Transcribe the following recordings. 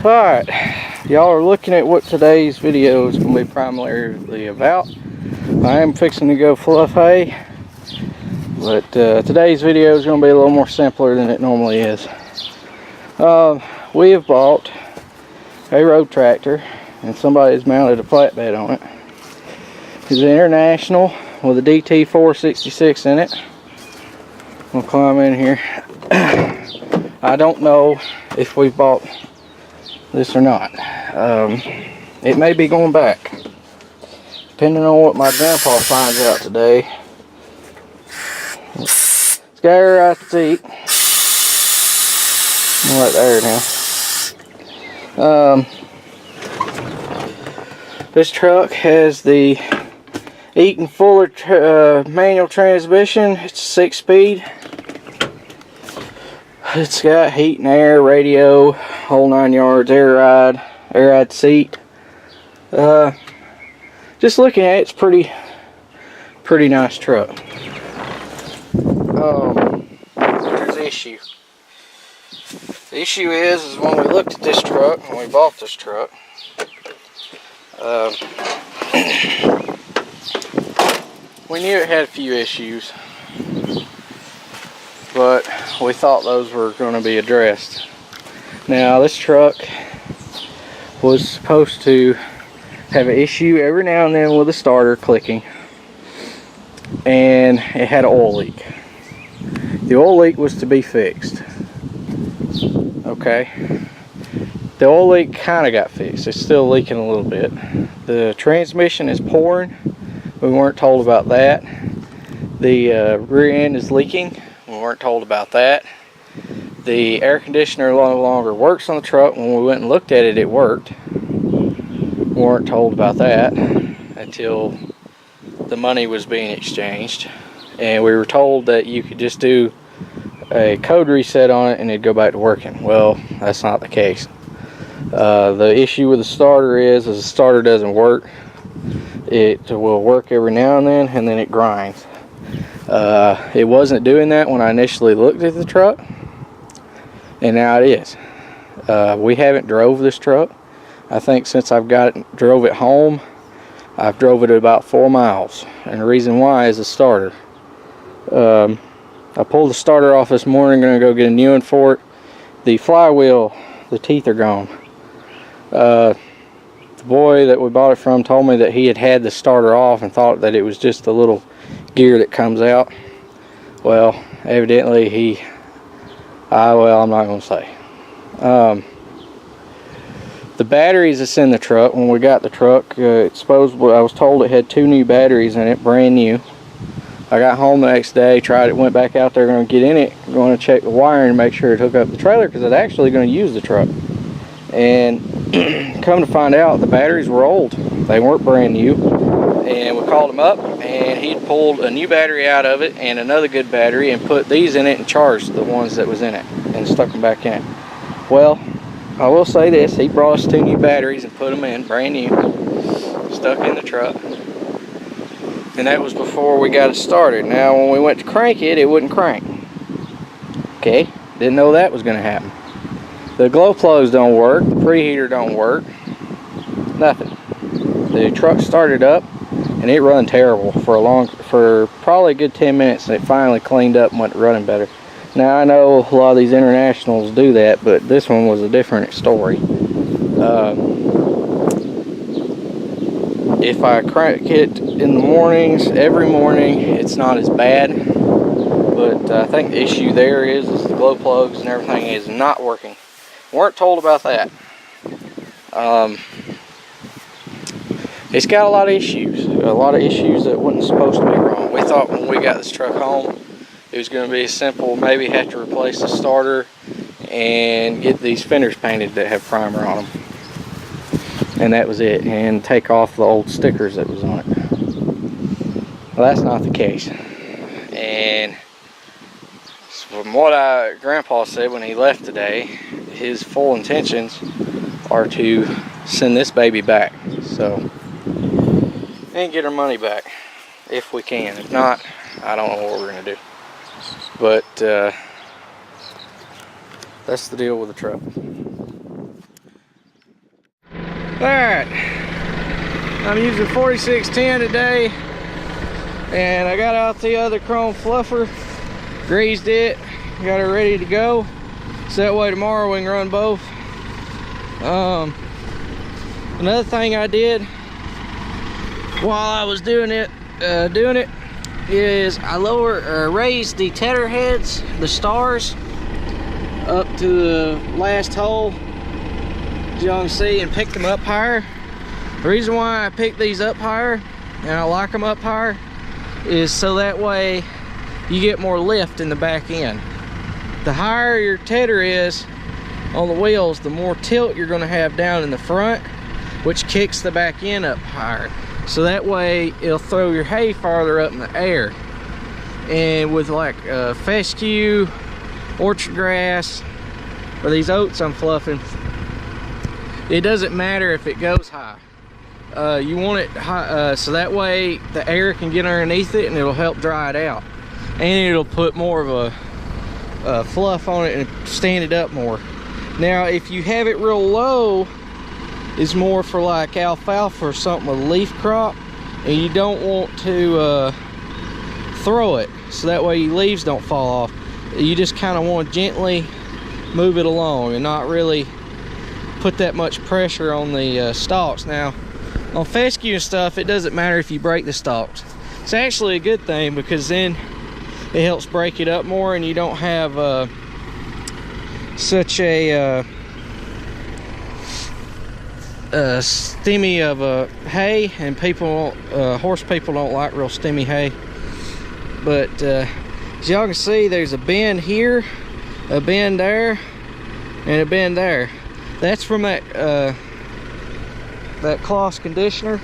Alright, y'all are looking at what today's video is going to be primarily about. I am fixing to go fluff hay, but today's video is going to be a little more simpler than it normally is. We have bought a road tractor and somebody has mounted a flatbed on it. It's an International with a DT 466 in it. We'll climb in here. I don't know if we've bought this or not. It may be going back, depending on what my grandpa finds out today. It's got air out the seat. Right there now. This truck has the Eaton Fuller manual transmission. It's a 6-speed. It's got heat and air, radio, whole 9 yards, air ride seat. Just looking at it, it's pretty nice truck. There's the issue. The issue is when we looked at this truck, when we bought this truck, we knew it had a few issues, but we thought those were going to be addressed. Now, this truck was supposed to have an issue every now and then with the starter clicking, and it had an oil leak. The oil leak was to be fixed. Okay, the oil leak kind of got fixed. It's still leaking a little bit. The transmission is pouring. We weren't told about that. The rear end is leaking. We weren't told about that. The air conditioner no longer works on the truck. When we went and looked at it, it worked. We weren't told about that until the money was being exchanged. And we were told that you could just do a code reset on it and it'd go back to working. Well, that's not the case. The issue with the starter is the starter doesn't work. It will work every now and then it grinds. It wasn't doing that when I initially looked at the truck, and now it is. We haven't drove this truck. I think since I've drove it home, I've drove it about 4 miles, and the reason why is the starter. I pulled the starter off this morning, gonna go get a new one for it. The flywheel, the teeth are gone. The boy that we bought it from told me that he had the starter off and thought that it was just the little gear that comes out. Well, evidently well, I'm not going to say. The batteries that's in the truck, when we got the truck, I was told it had 2 new batteries in it, brand new. I got home the next day, tried it, went back out there, going to get in it, going to check the wiring and make sure it hooked up the trailer, because it's actually going to use the truck. And come to find out, the batteries were old. They weren't brand new. And we called him up, and he'd pulled a new battery out of it and another good battery and put these in it and charged the ones that was in it and stuck them back in it. Well, I will say this, he brought us 2 new batteries and put them in, brand new, stuck in the truck. And that was before we got it started. Now, when we went to crank it, it wouldn't crank. Okay, didn't know that was going to happen. The glow plugs don't work, the preheater don't work, nothing. The truck started up and it run terrible for probably a good 10 minutes, and it finally cleaned up and went running better. Now, I know a lot of these Internationals do that, but this one was a different story. If I crank it in the mornings, every morning, it's not as bad, but I think the issue there is the glow plugs and everything is not working. Weren't told about that. It's got a lot of issues that wasn't supposed to be wrong. We thought when we got this truck home, it was going to be simple, maybe have to replace the starter and get these fenders painted that have primer on them. And that was it, and take off the old stickers that was on it. Well, that's not the case. And from what Grandpa said when he left today, his full intentions are to send this baby back. So, and get our money back if we can. If not, I don't know what we're going to do. But that's the deal with the truck. Alright, I'm using 4610 today, and I got out the other chrome fluffer, greased it, got it ready to go, so that way tomorrow we can run both. Another thing I did while I was doing it is I raised the tether heads, the stars, up to the last hole, as y'all can see, and picked them up higher. The reason why I picked these up higher, and I like them up higher, is so that way you get more lift in the back end. The higher your tether is on the wheels, the more tilt you're going to have down in the front, which kicks the back end up higher. So that way it'll throw your hay farther up in the air. And with like fescue, orchard grass, or these oats I'm fluffing, it doesn't matter if it goes high. You want it high, so that way the air can get underneath it and it'll help dry it out. And it'll put more of a fluff on it and stand it up more. Now if you have it real low, it's more for like alfalfa or something with a leaf crop, and you don't want to throw it so that way your leaves don't fall off. You just kind of want to gently move it along and not really put that much pressure on the stalks. Now on fescue and stuff, it doesn't matter if you break the stalks. It's actually a good thing, because then it helps break it up more and you don't have such a stemmy of hay, and horse people don't like real stemmy hay. But as y'all can see, there's a bend here, a bend there, and a bend there. That's from that cloth conditioner.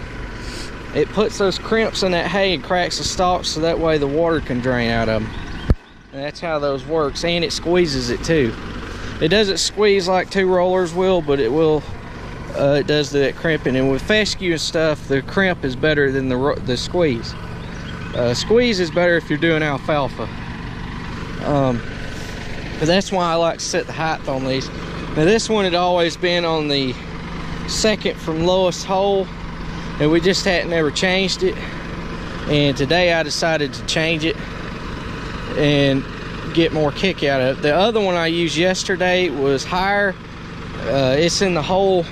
It puts those crimps in that hay and cracks the stalks, so that way the water can drain out of them. And that's how those works, and it squeezes it too. It doesn't squeeze like two rollers will, but it will. It does that crimping. And with fescue and stuff, the crimp is better than the squeeze. Squeeze is better if you're doing alfalfa. But that's why I like to set the height on these. Now this one had always been on the second from lowest hole, and we just hadn't ever changed it. And today I decided to change it and get more kick out of it. The other one I used yesterday was higher. It's in the hole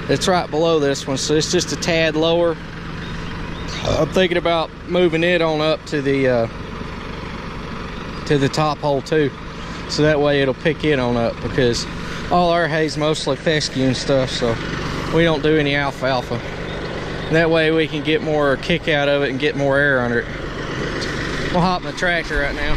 that's right below this one, so it's just a tad lower. I'm thinking about moving it on up to the top hole too, so that way it'll pick it on up, because all our hay's mostly fescue and stuff, so we don't do any alfalfa. And that way we can get more kick out of it and get more air under it. We'll hop in the tractor right now.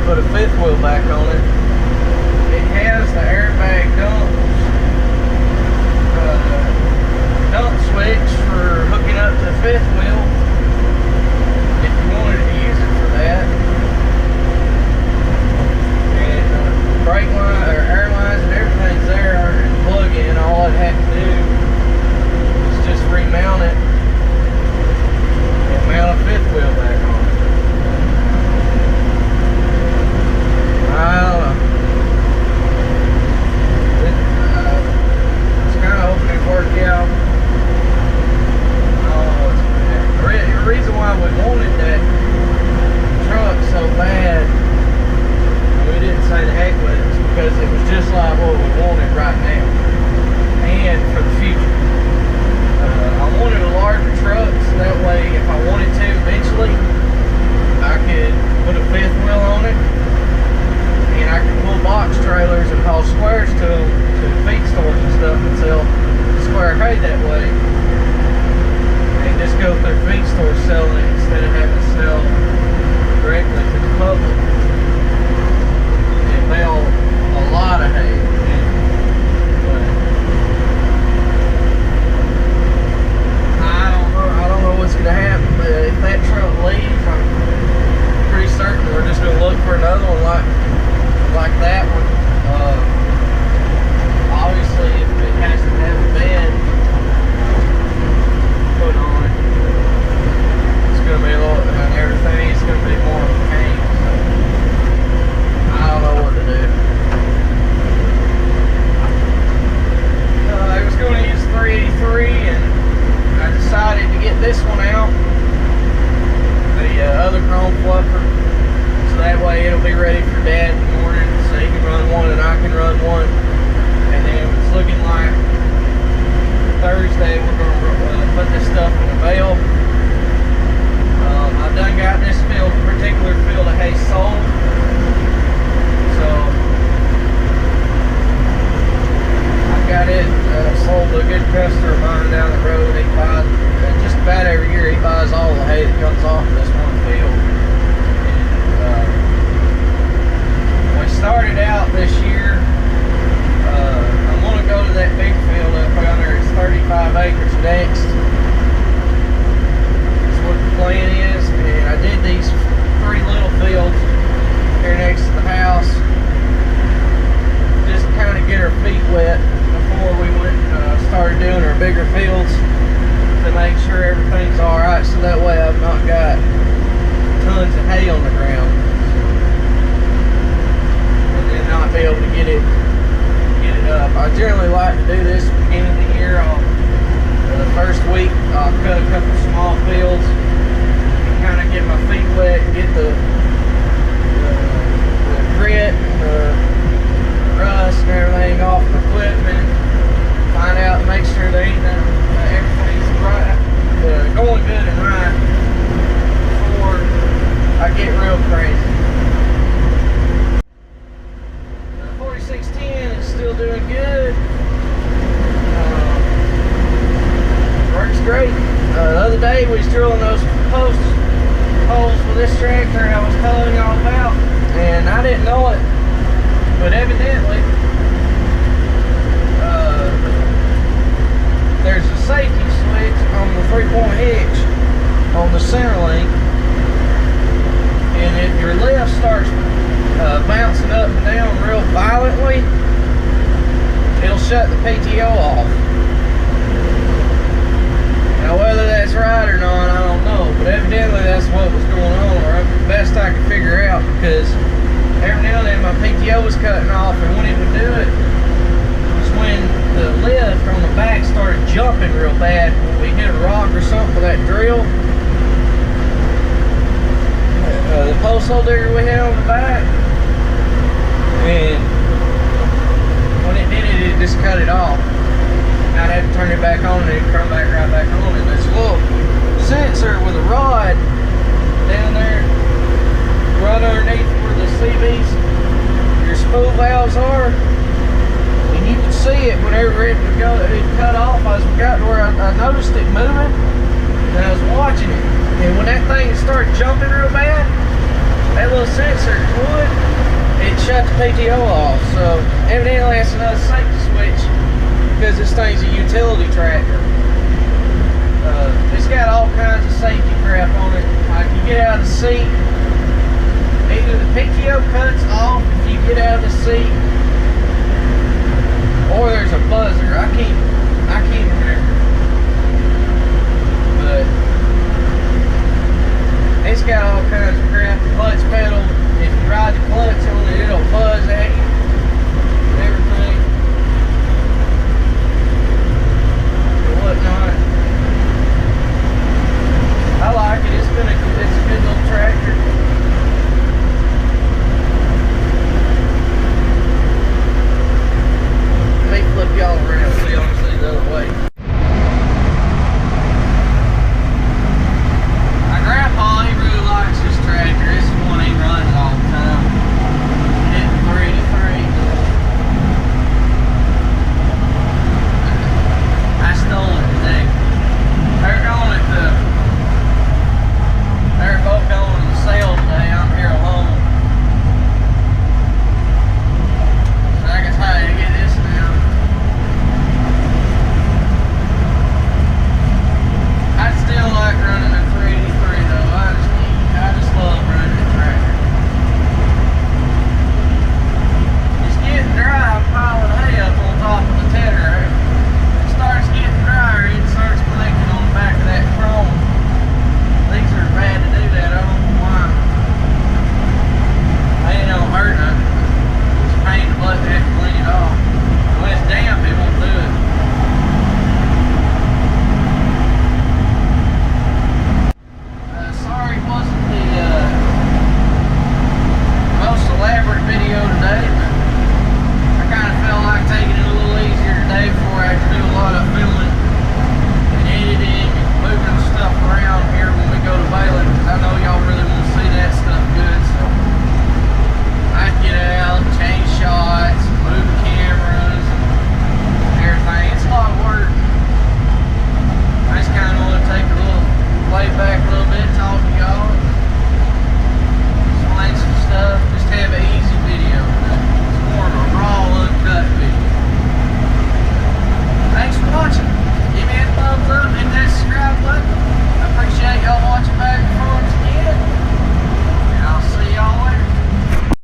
Put a fifth wheel back on it. It has the airbag dump switch for hooking up to the fifth wheel if you wanted to use it for that. And brake line or air lines and everything's there and plug in. All it had to do is just remount it and mount a fifth wheel back on it. I don't know. It's kind of hoping it worked out. I don't know what's going to happen. The reason why we wanted that truck so bad, and we didn't say the heck with it, is because it was just like what we wanted right now and for the future. I wanted a larger truck, so that way if I wanted to eventually, I could put a fifth wheel on it. And I can pull box trailers and haul squares to them, to the feed stores and stuff, and sell square hay that way. And just go through feed stores selling it instead of having to sell directly to the public. And bale a lot of hay. But I don't know what's going to happen, but if that truck leaves, I'm pretty certain we're just going to look for another one like like that one. Obviously, if it has to have a bed put on it, it's going to be a little, and everything, it's going to be more of a pain. So I don't know what to do. I was going to use 383, and I decided to get this one out, the other chrome fluffer, so that way it'll be ready for Dad in the morning, so he can run one and I can run one. And then it's looking like Thursday we're going to put this stuff in a bale. I've done got this particular field of hay sold, so I've got it sold to a good customer of mine down the road. He buys just about every year. He buys all the hay that comes off of this one field. And, we started out this year. I'm going to go to that big field up down there. It's 35 acres next. That's what the plan is. And I did these 3 little fields here next to the house, just to kind of get our feet wet before we went started doing our bigger fields, to make sure everything's all right. So that way I've not got tons of hay on the ground, and then not be able to get it up. I generally like to do this at the beginning of the year. The first week I'll cut a couple small fields and kind of get my feet wet and get the grit and the rust and everything off the equipment. Find out and make sure they ain't everything's right, going good and right before I get real crazy. 4610 is still doing good. Works great. The other day we was drilling those post holes with this tractor I was telling y'all about, and I didn't know it, but evidently there's a safety switch on the 3-point hitch on the center link, and if your lift starts bouncing up and down real violently, it'll shut the PTO off. Now whether that's right or not, I don't know, but evidently that's what was going on, or the best I could figure out, because every now and then my PTO was cutting off, and when it would do it was when the lift on the back started jumping real bad when we hit a rock or something with that drill. The post hole digger we had on the back, and when it did it, it just cut it off. I'd have to turn it back on and it'd come back right back on. And there's a little sensor with a rod down there right underneath where the CVs, your spool valves are, and you can see it whenever it would go, it cut off. I got to where I noticed it moving, and I was watching it, and when that thing started jumping real bad, that little sensor would, it shut the PTO off. So evidently that's another safety switch, because this thing's a utility tractor. It's got all kinds of safety crap on it. Like you get out of the seat, either the PTO cut